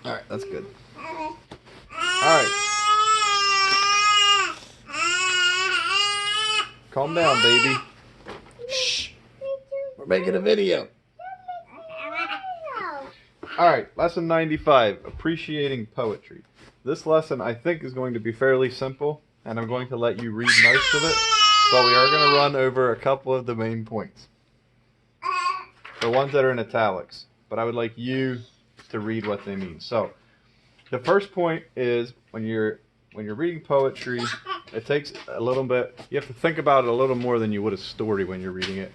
Alright, that's good. Alright. Calm down, baby. Shh. We're making a video. Alright, lesson 95, appreciating poetry. This lesson I think is going to be fairly simple, and I'm going to let you read most of it, but we are going to run over a couple of the main points. The ones that are in italics, but I would like you to read what they mean. So, the first point is when you're reading poetry, it takes a little bit, you have to think about it a little more than you would a story when you're reading it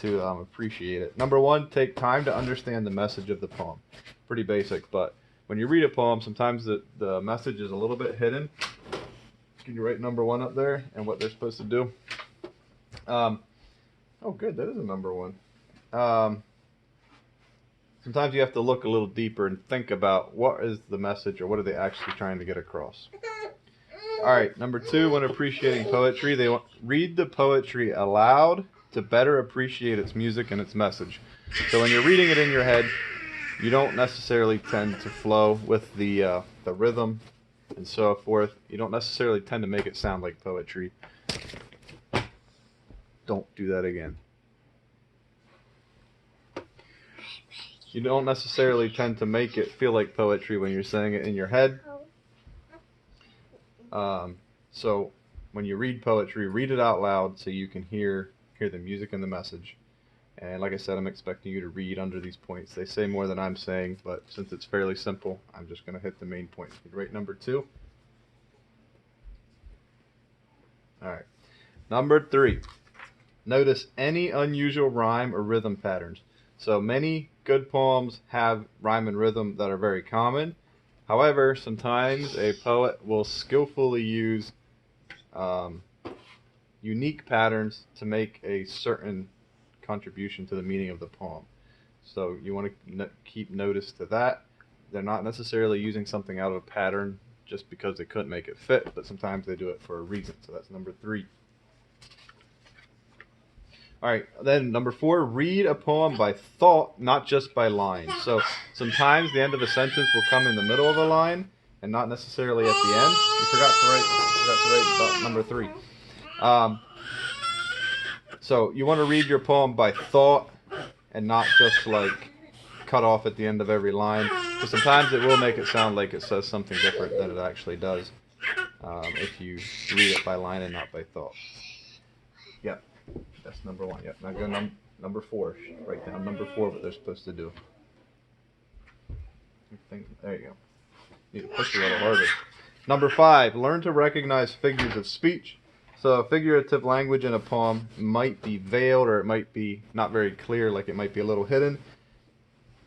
to appreciate it. Number one, take time to understand the message of the poem. Pretty basic, but when you read a poem, sometimes the message is a little bit hidden. Can you write number one up there and what they're supposed to do? Oh, good, that is a number one. Sometimes you have to look a little deeper and think about what is the message or what are they actually trying to get across. All right, number two, when appreciating poetry, they read the poetry aloud to better appreciate its music and its message. So when you're reading it in your head, you don't necessarily tend to flow with the rhythm and so forth. You don't necessarily tend to make it sound like poetry. Don't do that again. You don't necessarily tend to make it feel like poetry when you're saying it in your head. So when you read poetry, read it out loud so you can hear the music and the message. And like I said, I'm expecting you to read under these points. They say more than I'm saying, but since it's fairly simple, I'm just going to hit the main points. Can you write number two? All right. Number three. Notice any unusual rhyme or rhythm patterns. So many good poems have rhyme and rhythm that are very common. However, sometimes a poet will skillfully use unique patterns to make a certain contribution to the meaning of the poem. So you want to keep notice to that. They're not necessarily using something out of a pattern just because they couldn't make it fit, but sometimes they do it for a reason. So that's number three. All right, then number four, read a poem by thought, not just by line. So sometimes the end of a sentence will come in the middle of a line and not necessarily at the end. You forgot to write about number three. So you want to read your poem by thought and not just like cut off at the end of every line. Because sometimes it will make it sound like it says something different than it actually does if you read it by line and not by thought. Yep, that's number one. Yep, now go number four. Write down number four, what they're supposed to do. There you go. Need to push a little harder. Number five, learn to recognize figures of speech. So figurative language in a poem might be veiled or it might be not very clear, like it might be a little hidden.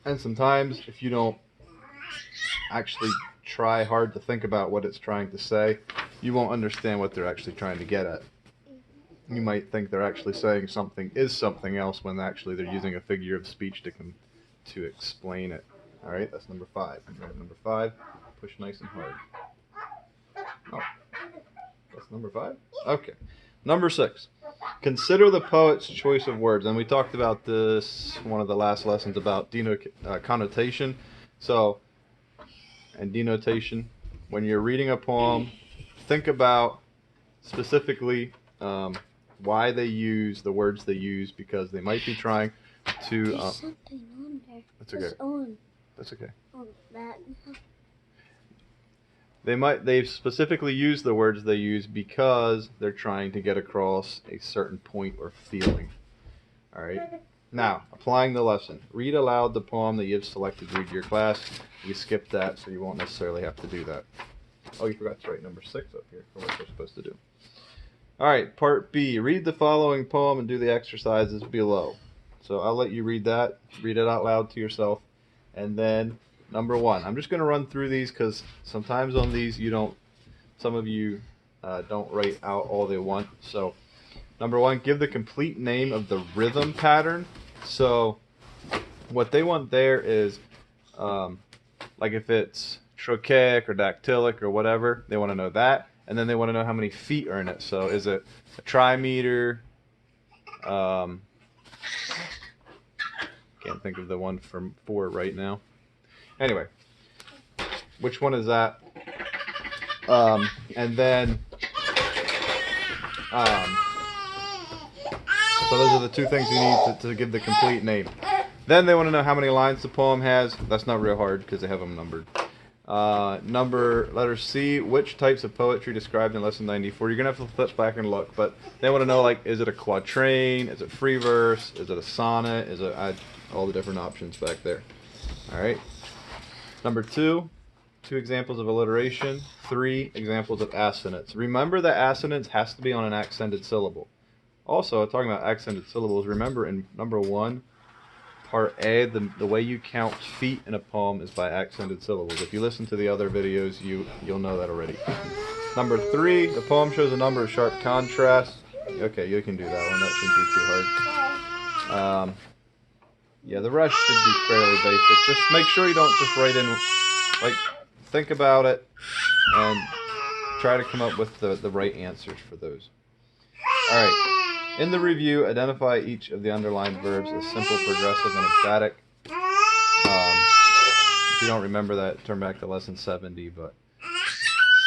And sometimes if you don't actually try hard to think about what it's trying to say, you won't understand what they're actually trying to get at. You might think they're actually saying something is something else when actually they're using a figure of speech to explain it. All right, that's number five. Number five, push nice and hard. Oh. That's number five? Okay. Number six. Consider the poet's choice of words. And we talked about this one of the last lessons about connotation. So, and denotation. When you're reading a poem, think about specifically why they use the words they use, because they might be trying to. There's something on there. That's okay. On. That's okay. On that. They've specifically used the words they use because they're trying to get across a certain point or feeling. All right. Now, applying the lesson. Read aloud the poem that you've selected to read to your class. You skipped that, so you won't necessarily have to do that. Oh, you forgot to write number 6 up here for what you're supposed to do. All right, part B. Read the following poem and do the exercises below. So I'll let you read that. Read it out loud to yourself. And then number 1. I'm just going to run through these because sometimes on these some of you don't write out all they want. So number 1, give the complete name of the rhythm pattern. So what they want there is like if it's trochaic or dactylic or whatever, they want to know that. And then they want to know how many feet are in it. So is it a trimeter? Can't think of the one for 4 right now. Anyway, which one is that? And then, so those are the two things you need to give the complete name. Then they want to know how many lines the poem has. That's not real hard because they have them numbered. Letter C, which types of poetry described in lesson 94? You're going to have to flip back and look, but they want to know, like, is it a quatrain? Is it free verse? Is it a sonnet? Is it all the different options back there? All right. Number 2, 2 examples of alliteration. 3 examples of assonance. Remember that assonance has to be on an accented syllable. Also, talking about accented syllables, remember in number 1, part A, the way you count feet in a poem is by accented syllables. If you listen to the other videos, you'll know that already. Number 3, the poem shows a number of sharp contrasts. Okay, you can do that one. That shouldn't be too hard. Yeah, the rest should be fairly basic. Just make sure you don't just write in, like, think about it and try to come up with the right answers for those. All right. In the review, identify each of the underlined verbs as simple, progressive, and emphatic. If you don't remember that, turn back to lesson 70, but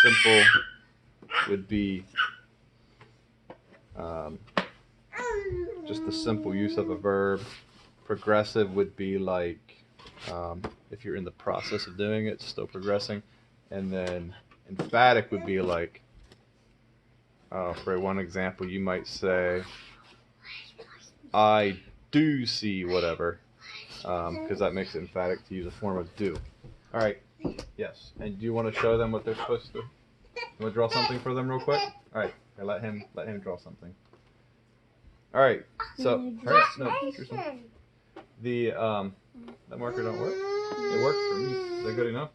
simple would be just the simple use of a verb. Progressive would be like if you're in the process of doing it, still progressing. And then emphatic would be like, for one example, you might say, I do see whatever, because that makes it emphatic to use a form of do. All right, yes. And do you want to show them what they're supposed to do? You want to draw something for them real quick? All right, here, let him draw something. All right, so, the that marker don't work? It worked for me. Is that good enough?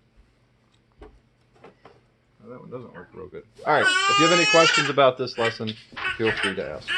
That one doesn't work real good. All right, if you have any questions about this lesson, feel free to ask.